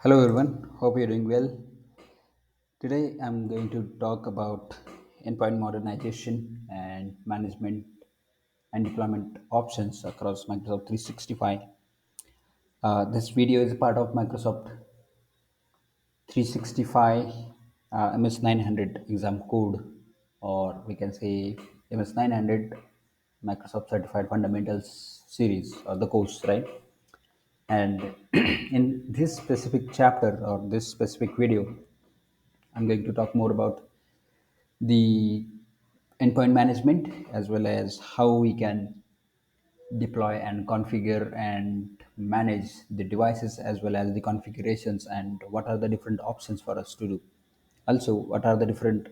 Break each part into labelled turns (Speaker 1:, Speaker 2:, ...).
Speaker 1: Hello everyone, hope you're doing well. Today I'm going to talk about endpoint modernization and management and deployment options across Microsoft 365. This video is a part of Microsoft 365 MS900 exam code, or we can say MS900 Microsoft Certified Fundamentals series or the course, right? And in this specific chapter or this specific video, I'm going to talk more about the endpoint management as well as how we can deploy and configure and manage the devices as well as the configurations and what are the different options for us to do. Also, what are the different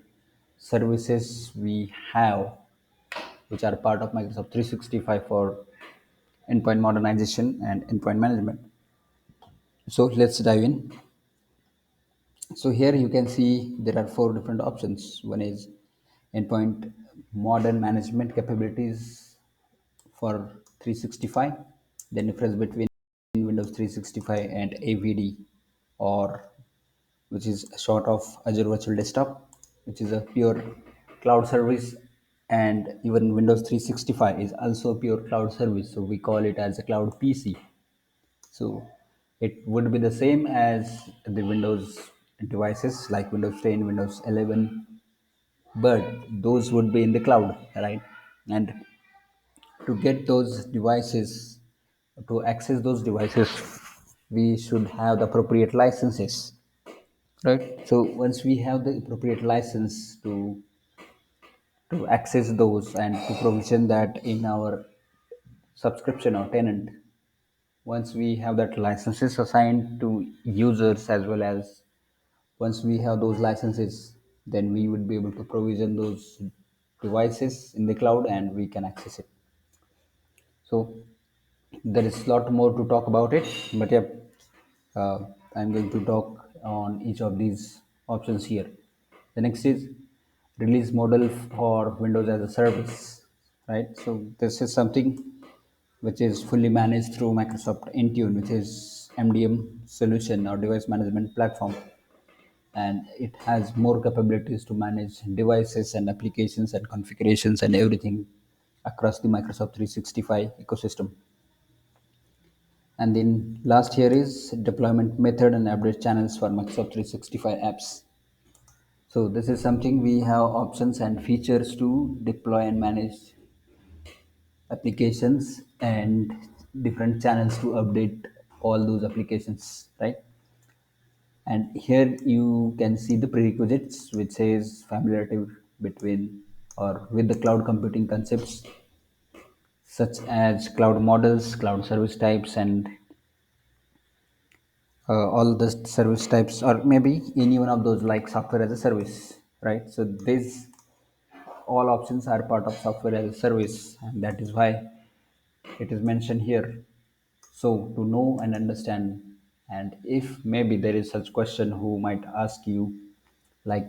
Speaker 1: services we have which are part of Microsoft 365 for endpoint modernization and endpoint management. So let's dive in. So here you can see there are four different options. One is endpoint modern management capabilities for 365. The difference between Windows 365 and AVD, or which is short of Azure Virtual Desktop, which is a pure cloud service, and even Windows 365 is also a pure cloud service. So we call it as a cloud PC. So it would be the same as the Windows devices like Windows 10, Windows 11, but those would be in the cloud, right? And to get those devices, to access those devices, we should have the appropriate licenses, right? So once we have the appropriate license to access those and to provision that in our subscription or tenant, once we have that licenses assigned to users as well as once we have those licenses, then we would be able to provision those devices in the cloud and we can access it. So there is a lot more to talk about it, but yeah, uh, I'm going to talk on each of these options here. The next is release model for Windows as a service, right? So this is something which is fully managed through Microsoft Intune, which is MDM solution or device management platform, and it has more capabilities to manage devices and applications and configurations and everything across the Microsoft 365 ecosystem. And then last here is deployment method and update channels for Microsoft 365 apps. So this is something we have options and features to deploy and manage applications and different channels to update all those applications, right? And here you can see the prerequisites which says familiarity between or with the cloud computing concepts such as cloud models, cloud service types, and all the service types, or maybe any one of those like software as a service, right? So these all options are part of software as a service, and that is why it is mentioned here. So to know and understand, and if maybe there is such question who might ask you, like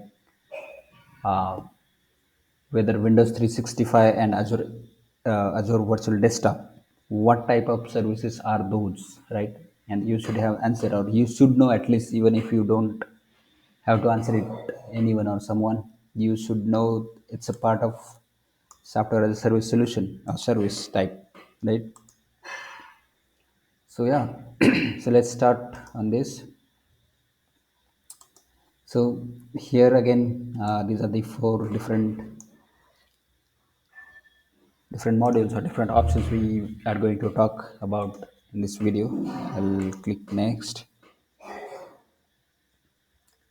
Speaker 1: uh, whether Windows 365 and Azure Virtual Desktop, what type of services are those, right? And you should have answer, or you should know at least, even if you don't have to answer it anyone or someone, you should know it's a part of software as a service solution or service type, right? So yeah, so let's start on this. So here again, these are the four different modules or different options we are going to talk about in this video. I'll click next.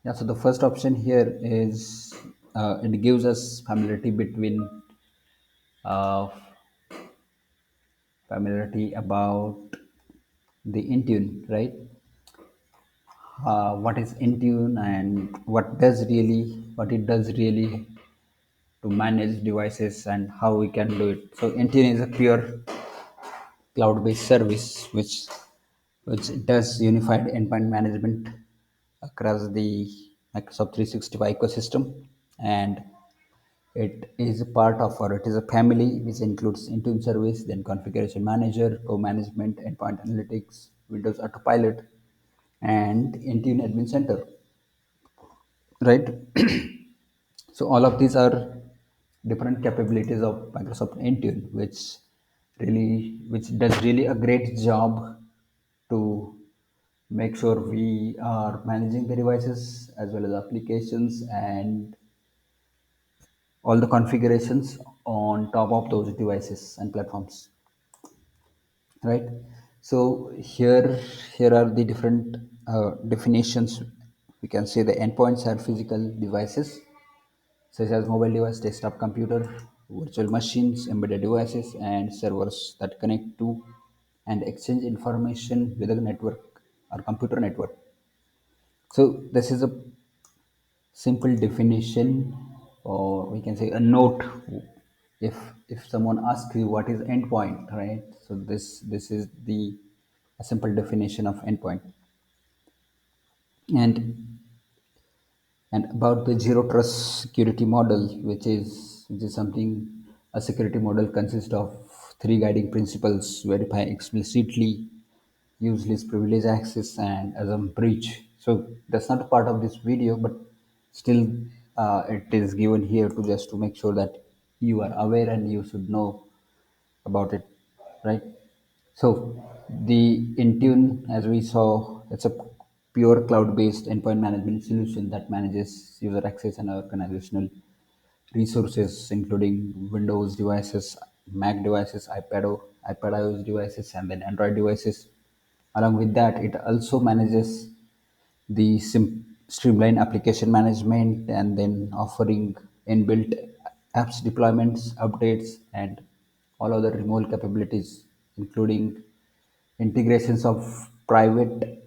Speaker 1: Yeah, so the first option here is it gives us uh, familiarity about the Intune, right? What is Intune and what it does really to manage devices and how we can do it. So Intune is a pure cloud-based service which does unified endpoint management across the Microsoft 365 ecosystem, and it is a part of, or it is a family which includes Intune service, then configuration manager, co-management, endpoint analytics, Windows Autopilot, and Intune Admin Center, right? So all of these are different capabilities of Microsoft Intune, which does really a great job to make sure we are managing the devices as well as applications and all the configurations on top of those devices and platforms, right? So here are the different definitions. We can say the endpoints are physical devices such as mobile device, desktop computer, virtual machines, embedded devices, and servers that connect to and exchange information with a network or computer network. So this is a simple definition, or we can say a note. If someone asks you what is endpoint, right? So this is the a simple definition of endpoint. And about the zero trust security model, which is something, a security model consists of three guiding principles: verify explicitly, use least privilege access, and assume breach. So that's not a part of this video, but still it is given here to just to make sure that you are aware and you should know about it, right? So the Intune, as we saw, it's a pure cloud-based endpoint management solution that manages user access and organizational resources, including Windows devices, Mac devices, iPad iOS devices, and then Android devices. Along with that, it also manages the streamline application management and then offering inbuilt apps deployments, updates, and all other remote capabilities, including integrations of private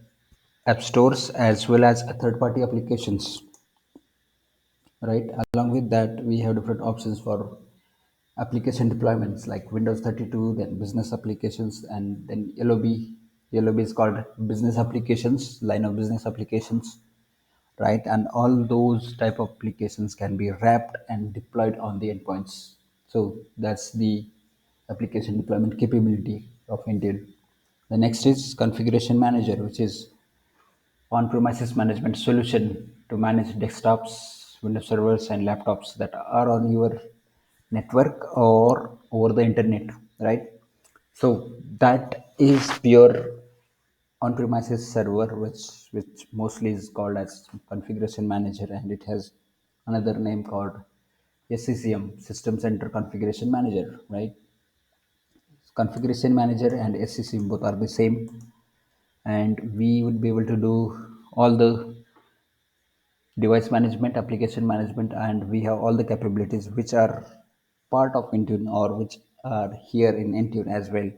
Speaker 1: app stores as well as third-party applications, right? Along with that, we have different options for application deployments like Windows 32, then business applications, and then LOB. LOB is called business applications, line of business applications, right? And all those type of applications can be wrapped and deployed on the endpoints. So that's the application deployment capability of Intune. The next is configuration manager, which is on-premises management solution to manage desktops, Windows servers, and laptops that are on your network or over the internet, right? So that is pure on-premises server, which mostly is called as configuration manager, and it has another name called SCCM, System Center Configuration Manager, right? Configuration manager and SCCM both are the same, and we would be able to do all the device management, application management, and we have all the capabilities which are part of Intune or which are here in Intune as well.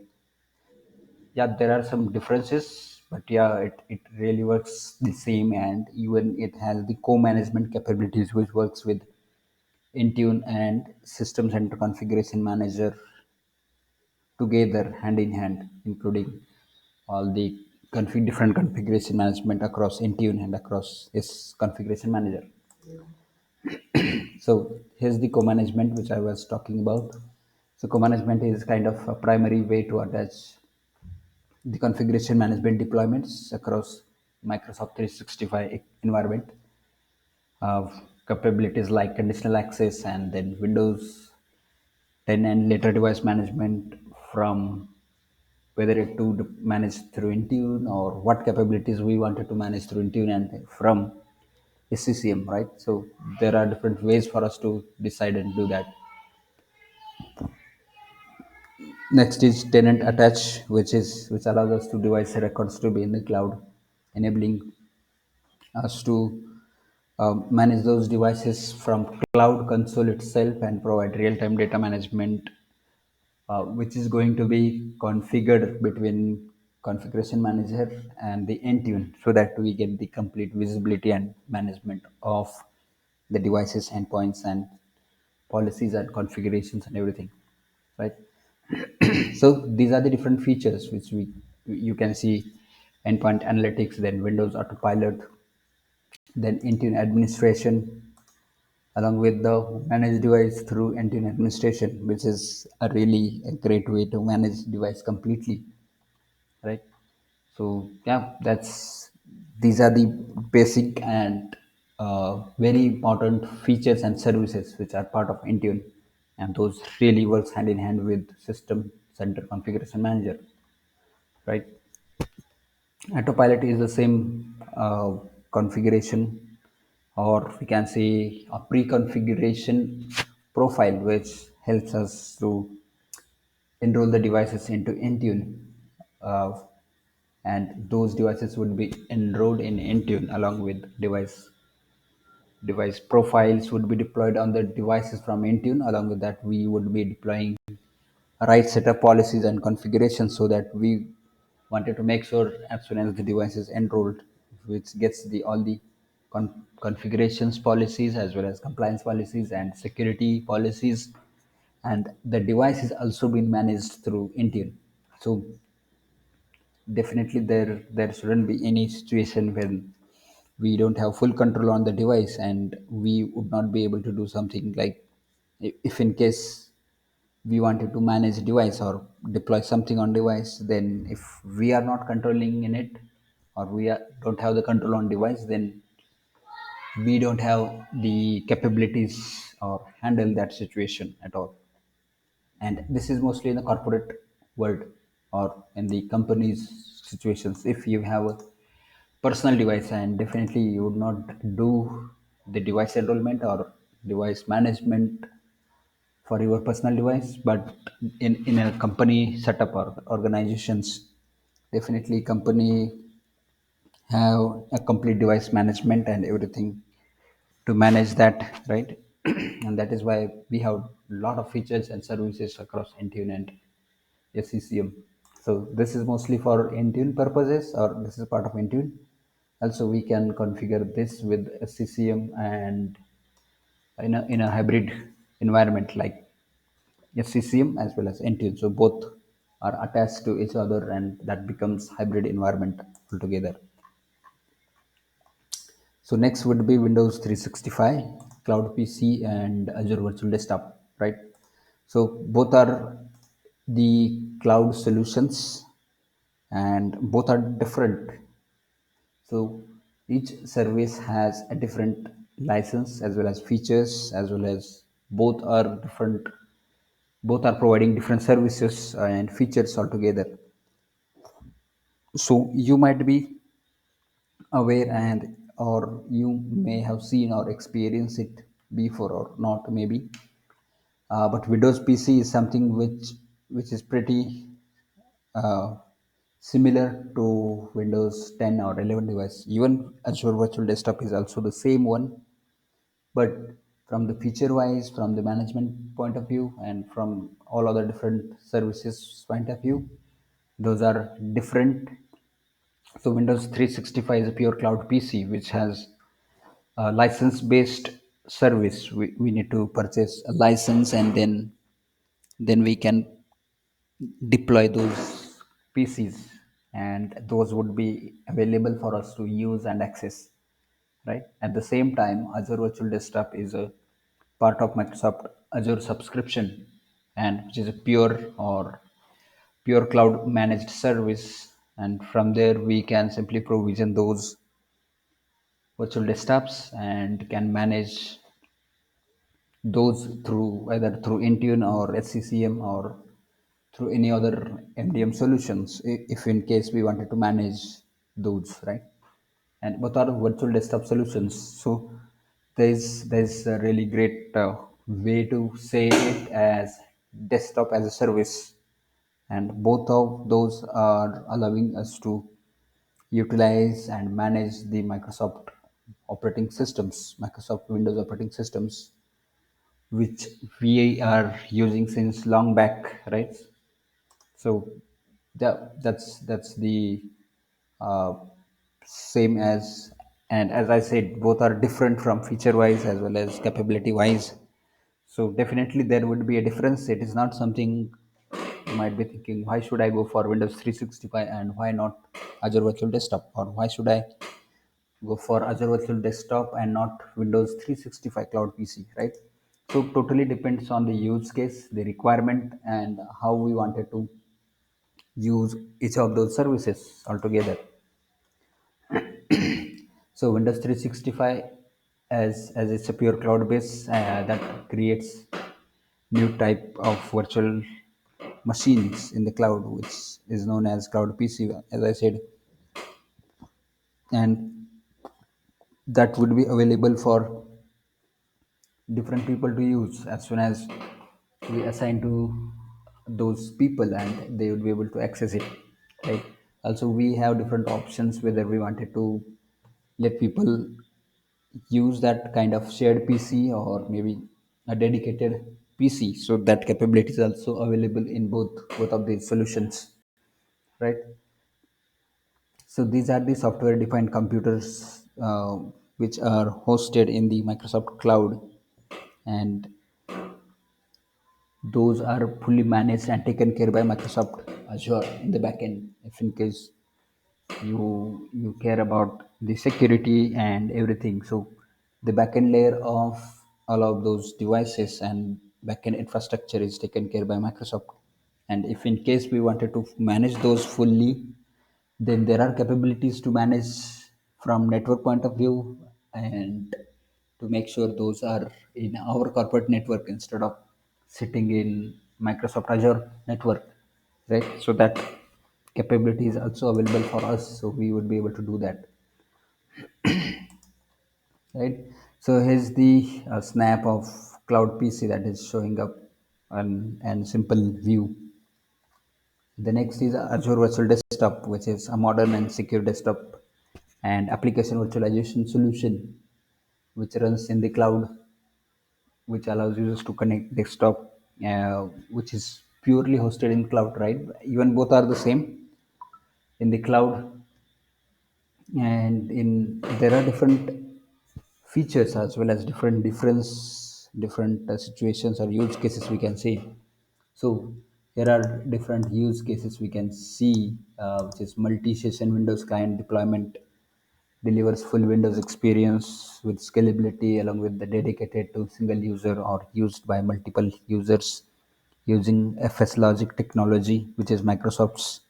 Speaker 1: Yeah, there are some differences, but yeah, it really works the same, and even it has the co-management capabilities which works with Intune and System Center Configuration Manager together hand in hand, including all the different configuration management across Intune and across this configuration manager. So here's the co-management which I was talking about. So co-management is kind of a primary way to attach the configuration management deployments across Microsoft 365 environment of capabilities like conditional access and then Windows 10 and later device management, from whether it to manage through Intune or what capabilities we wanted to manage through Intune and from SCCM, right? So there are different ways for us to decide and do that. Next is tenant attach, which allows us to device records to be in the cloud, enabling us to manage those devices from cloud console itself and provide real-time data management, which is going to be configured between configuration manager and the Intune, so that we get the complete visibility and management of the devices, endpoints, and policies and configurations and everything, right? So these are the different features which you can see: endpoint analytics, then Windows autopilot, then Intune administration, along with the manage device through Intune administration, which is a great way to manage device completely, right? So yeah, These are the basic and very important features and services which are part of Intune, and those really works hand in hand with System Center Configuration Manager, right? Autopilot is the same configuration, or we can say a pre-configuration profile, which helps us to enroll the devices into Intune, uh, and those devices would be enrolled in Intune along with device profiles would be deployed on the devices from Intune. Along with that, we would be deploying right setup policies and configurations, so that we wanted to make sure as soon as the device is enrolled, which gets the all the configurations policies as well as compliance policies and security policies, and the device is also being managed through Intune. So definitely there shouldn't be any situation when we don't have full control on the device, and we would not be able to do something like, if in case we wanted to manage device or deploy something on device, then if we are not controlling in it, or don't have the control on device, then we don't have the capabilities or handle that situation at all. And this is mostly in the corporate world or in the company's situations. If you have a personal device, and definitely you would not do the device enrollment or device management for your personal device, but in a company setup or organizations, definitely company have a complete device management and everything to manage that, right? And that is why we have a lot of features and services across Intune and SCCM. So this is mostly for Intune purposes, or this is part of Intune. Also, we can configure this with SCCM and in a hybrid environment like SCCM as well as Intune. So both are attached to each other, and that becomes hybrid environment altogether. So next would be Windows 365, Cloud PC, and Azure Virtual Desktop, right? So both are the cloud solutions, and both are different. So each service has a different license as well as features, as well as both are different. Both are providing different services and features altogether. So you might be aware, and or you may have seen or experienced it before or not maybe, but Windows PC is something which is pretty uh, similar to Windows 10 or 11 device. Even Azure Virtual Desktop is also the same one, but from the feature wise, from the management point of view, and from all other different services point of view, those are different. So Windows 365 is a pure cloud PC which has a license based service. We need to purchase a license, and then we can deploy those PCs, and those would be available for us to use and access, right? At the same time, Azure Virtual Desktop is a part of Microsoft Azure subscription, and which is a pure cloud managed service, and from there we can simply provision those virtual desktops and can manage those through either through Intune or SCCM or through any other MDM solutions, if in case we wanted to manage those, right? And both are virtual desktop solutions. So there's a really great way to say it as desktop as a service, and both of those are allowing us to utilize and manage the Microsoft operating systems, Microsoft Windows operating systems, which we are using since long back, right? So that's the uh, same as, and as I said, both are different from feature wise as well as capability wise. So definitely there would be a difference. It is not something you might be thinking, why should I go for Windows 365 and why not Azure Virtual Desktop, or why should I go for Azure Virtual Desktop and not Windows 365 Cloud PC, right? So totally depends on the use case, the requirement, and how we wanted to use each of those services altogether. So Windows 365, as it's a pure cloud base that creates new type of virtual machines in the cloud, which is known as cloud PC, as I said, and that would be available for different people to use as soon as we assign to those people, and they would be able to access it, right? Also, we have different options whether we wanted to let people use that kind of shared PC or maybe a dedicated PC. So that capability is also available in both of these solutions, right? So these are the software defined computers which are hosted in the Microsoft cloud, and those are fully managed and taken care by Microsoft Azure in the backend. If in case you care about the security and everything, so the backend layer of all of those devices and backend infrastructure is taken care by Microsoft. And if in case we wanted to manage those fully, then there are capabilities to manage from network point of view, and to make sure those are in our corporate network instead of sitting in Microsoft Azure network, right? So that capability is also available for us, so we would be able to do that, right? So here's the snap of cloud PC that is showing up and simple view. The next is Azure Virtual Desktop, which is a modern and secure desktop and application virtualization solution which runs in the cloud, which allows users to connect desktop, which is purely hosted in cloud, right? Even both are the same in the cloud, and in there are different features as well as different situations or use cases we can see. So there are different use cases we can see, which is multi-session Windows client deployment delivers full Windows experience with scalability along with the dedicated to single user or used by multiple users using FS Logic technology, which is Microsoft's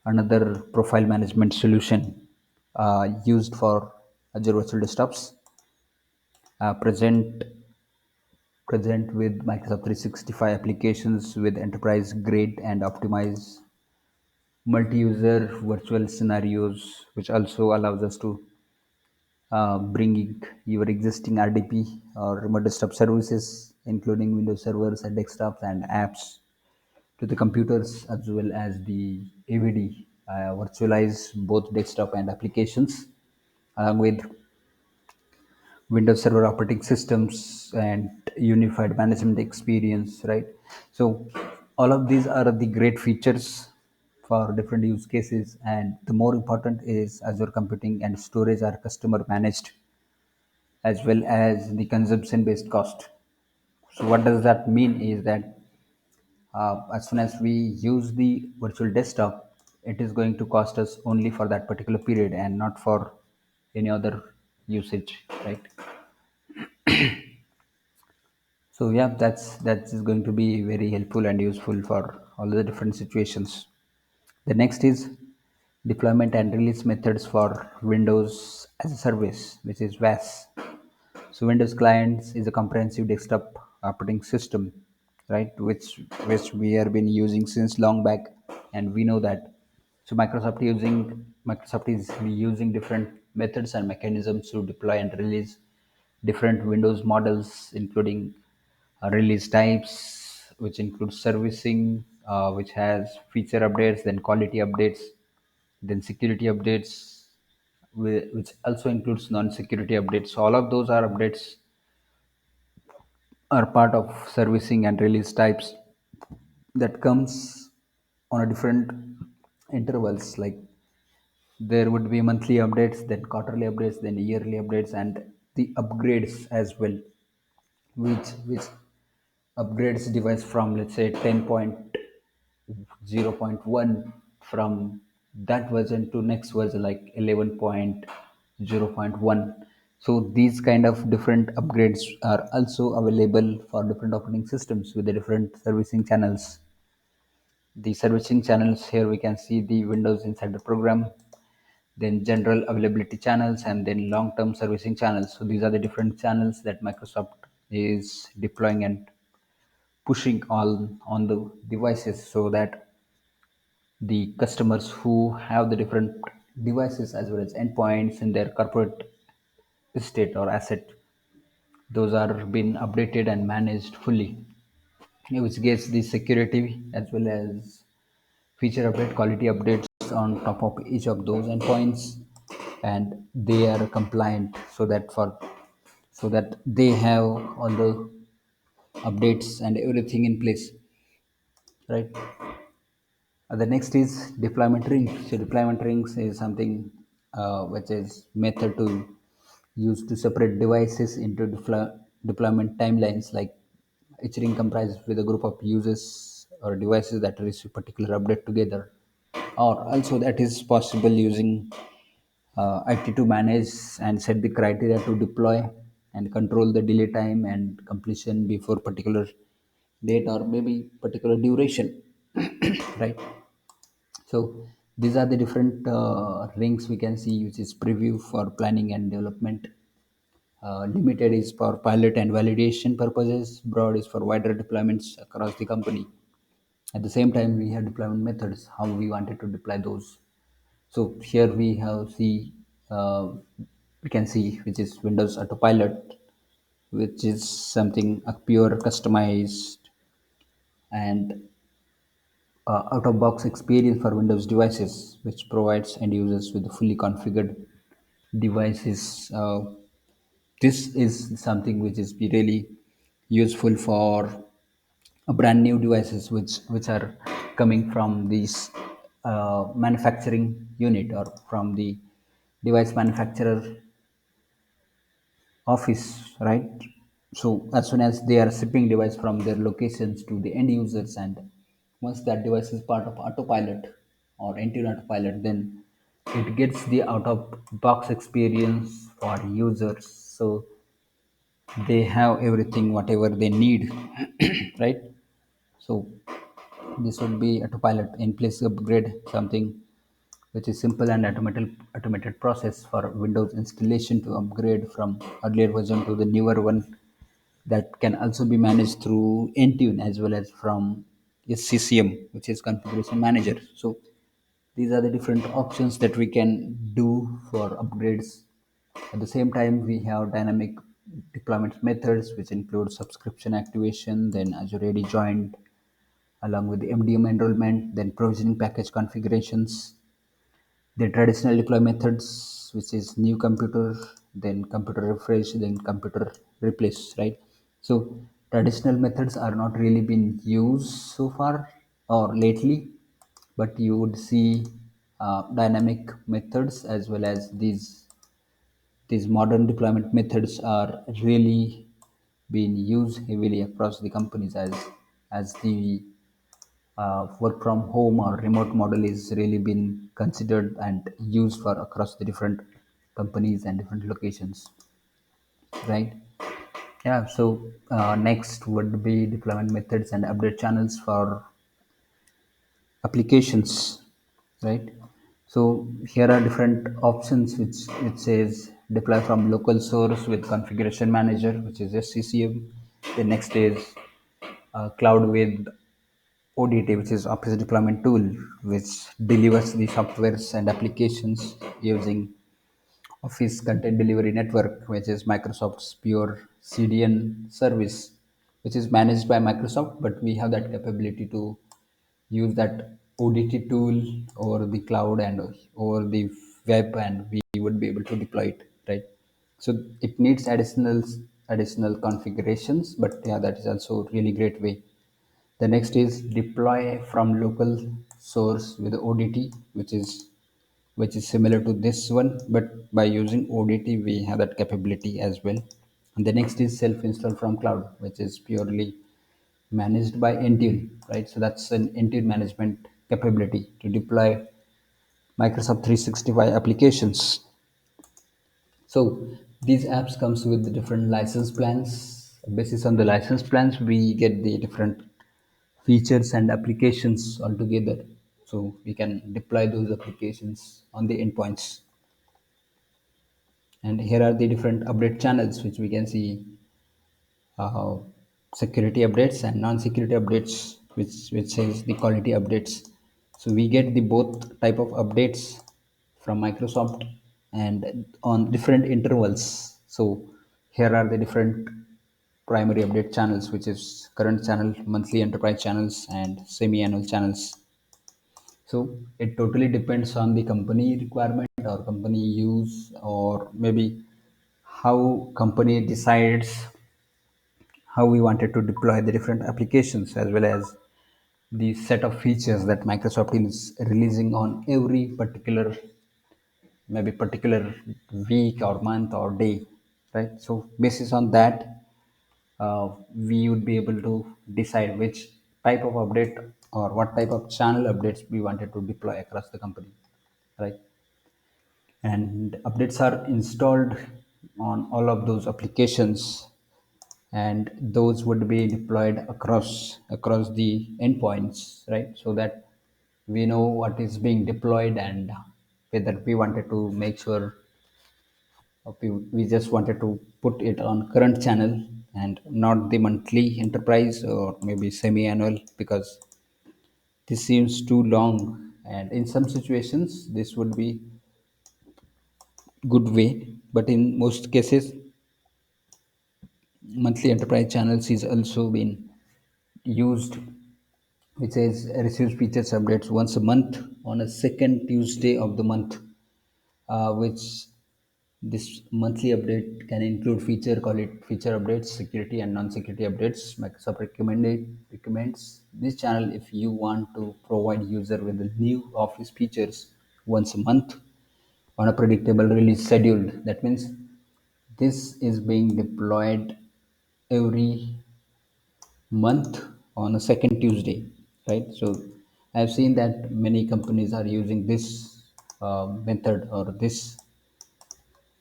Speaker 1: another profile management solution used for Azure Virtual Desktops, present with Microsoft 365 applications with enterprise grade and optimize multi-user virtual scenarios, which also allows us to bringing your existing RDP or remote desktop services, including Windows servers and desktops and apps, to the computers as well as the AVD, virtualize both desktop and applications, along with Windows Server operating systems and unified management experience, right? So, all of these are the great features for different use cases, and the more important is Azure computing and storage are customer managed as well as the consumption based cost. So, what does that mean is that as soon as we use the virtual desktop, it is going to cost us only for that particular period and not for any other usage, right? So yeah, that is going to be very helpful and useful for all the different situations. The next is deployment and release methods for Windows as a service, which is WAS. So Windows clients is a comprehensive desktop operating system, right? Which we have been using since long back, and we know that. So Microsoft is using different methods and mechanisms to deploy and release different Windows models, including release types, which includes servicing, which has feature updates, then quality updates, then security updates, which also includes non-security updates. So all of those are updates are part of servicing and release types that comes on a different intervals. Like there would be monthly updates, then quarterly updates, then yearly updates, and the upgrades as well, which upgrades device from, let's say, 10.0.1 from that version to next version like 11.0.1. So these kind of different upgrades are also available for different operating systems with the different servicing channels. The servicing channels, here we can see the Windows inside the program, then general availability channels, and then long-term servicing channels. So these are the different channels that Microsoft is deploying and pushing all on the devices, so that the customers who have the different devices as well as endpoints in their corporate estate or asset, those are being updated and managed fully, which gives the security as well as feature update, quality updates on top of each of those endpoints, and they are compliant, so that they have all the updates and everything in place, right? The next is deployment rings. So deployment rings is something which is method to use to separate devices into deployment timelines. Like each ring comprises with a group of users or devices that receive particular update together. Or also that is possible using IT to manage and set the criteria to deploy and control the delay time and completion before particular date or maybe particular duration, right? So these are the different rings we can see, which is preview for planning and development. Limited is for pilot and validation purposes. Broad is for wider deployments across the company. At the same time, we have deployment methods, how we wanted to deploy those. So here we have we can see which is Windows Autopilot, which is something a pure customized and out-of-box experience for Windows devices, which provides end users with fully configured devices. This is something which is really useful for a brand new devices which are coming from this manufacturing unit or from the device manufacturer office, right? So as soon as they are shipping device from their locations to the end users, and once that device is part of autopilot or Intune autopilot, then it gets the out of box experience for users, so they have everything whatever they need, right? So this would be autopilot in place upgrade, something which is simple and automated process for Windows installation to upgrade from earlier version to the newer one, that can also be managed through Intune as well as from SCCM, which is Configuration Manager. So these are the different options that we can do for upgrades. At the same time, we have dynamic deployment methods, which include subscription activation, then Azure AD joined, along with the MDM enrollment, then provisioning package configurations, the traditional deploy methods, which is new computer, then computer refresh, then computer replace, right? So traditional methods are not really been used so far or lately, but you would see dynamic methods as well as these modern deployment methods are really being used heavily across the companies, as the work from home or remote model is really been considered and used for across the different companies and different locations, right? Yeah, so next would be deployment methods and update channels for applications, right? So here are different options which says deploy from local source with configuration manager, which is SCCM. The next is cloud with ODT, which is Office Deployment Tool, which delivers the softwares and applications using Office Content Delivery Network, which is Microsoft's pure CDN service, which is managed by Microsoft, but we have that capability to use that ODT tool over the cloud and over the web, and we would be able to deploy it, right? So it needs additional configurations, but yeah, that is also really great way. The next is deploy from local source with ODT, which is similar to this one, but by using ODT, we have that capability as well. And the next is self-install from cloud, which is purely managed by Intune, right? So that's an Intune management capability to deploy Microsoft 365 applications. So these apps comes with the different license plans. Basis on the license plans, we get the different features and applications altogether. so we can deploy those applications on the endpoints. And here are the different update channels which we can see: uh, security updates and non-security updates, which says the quality updates. So we get the both type of updates from Microsoft and on different intervals. So here are the different primary update channels, which is current channel, monthly enterprise channels, and semi-annual channels. So it totally depends on the company requirement or company use, or maybe how company decides how we wanted to deploy the different applications, as well as the set of features that Microsoft is releasing on every particular, maybe particular week or month or day, right? So basis on that, we would be able to decide which type of update or what type of channel updates we wanted to deploy across the company, right? And updates are installed on all of those applications, and those would be deployed across the endpoints, right? So that we know what is being deployed, and whether we wanted to make sure, we just wanted to put it on current channel and not the monthly enterprise or maybe semi-annual, because this seems too long, and in some situations this would be good way, but in most cases monthly enterprise channels is also been used, which says receives features updates once a month on a second Tuesday of the month, which this monthly update can include feature, call it feature updates, security and non-security updates. Microsoft recommends this channel if you want to provide user with the new Office features once a month on a predictable release schedule. That means this is being deployed every month on a second Tuesday, right? So I've seen that many companies are using this method or this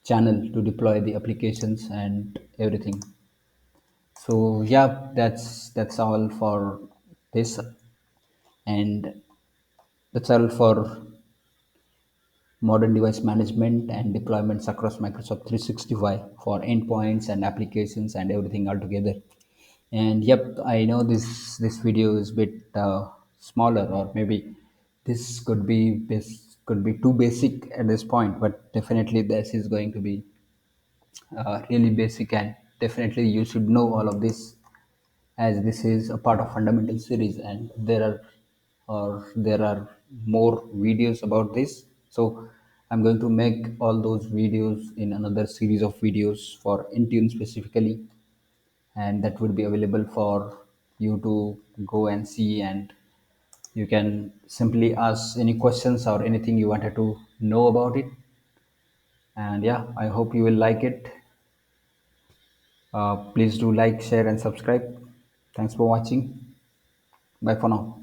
Speaker 1: channel to deploy the applications and everything. So yeah, that's all for this, and that's all for modern device management and deployments across Microsoft 365 for endpoints and applications and everything altogether. And yep, I know this video is a bit smaller, or maybe this could be too basic at this point, but definitely this is going to be really basic, and definitely you should know all of this, as this is a part of fundamental series, and there are more videos about this. So I'm going to make all those videos in another series of videos for Intune specifically, and that would be available for you to go and see, and you can simply ask any questions or anything you wanted to know about it. And yeah, I hope you will like it. Please do like, share, and subscribe. Thanks for watching. Bye for now.